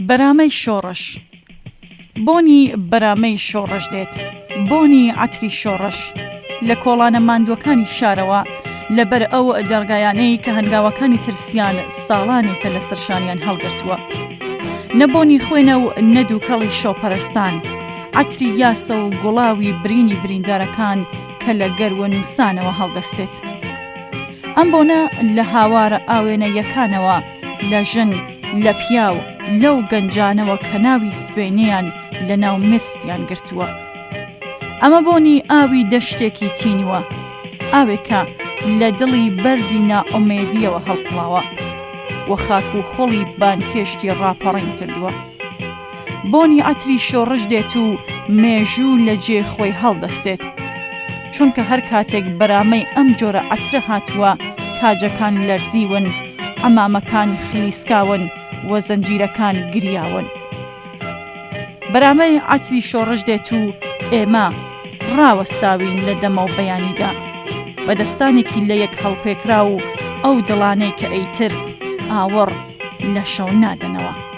بەرامەی شۆڕش. بۆنی بەرامەی شۆڕش دێت، بۆنی عەتری شۆڕش لە کۆڵانە ماندووەکانی شارەوە لەبەر ئەو دەرگایانەی کە هەنگاوەکانی ترسیان ساڵانێکە لە سەرشانیان هەڵگرتووە. نەبۆنی خوێنە و نەدووکەڵی شۆپەرستان، عەتری یاسە و گوڵاوی برینی بریندارەکان کە لە گەروە نووسانەوە هەڵدەستێت. ئەم بۆنە لە هاوارە ئاوێنەیەکانەوە لە ژن، لە پیاو، لەو گەنجانەوە کە ناوی سبەینەیان لە ناو مستیان گرتووە. ئەمە بۆنی ئاوی دەشتێکی تینوە، ئاوێکە لە دڵی بەردی نائومێدیەوە هەڵقڵاوە و خاک و خۆڵی بانکێشتی ڕاپەڕین کردووە. بۆنی عەتری شۆڕش دێت و مێژوو لە جێ خۆی هەڵدەستێت، چونکە هەر کاتێک بەرامەی ئەم جۆرە عەترە هاتووە تاجەکان لەرزیون، ئەمامەکان خلیسکاون و زەنجیرەکان گریاون. بەرامەی عەتری شۆڕش دێت و ئێمە ڕاوەستاوین لە دەمە و بەیانیدا بە دەستانێکی لە یەک هەڵپێکرا و ئەو دڵانەی کە ئەیتر ئاوەڕ لە شەو نادەنەوە.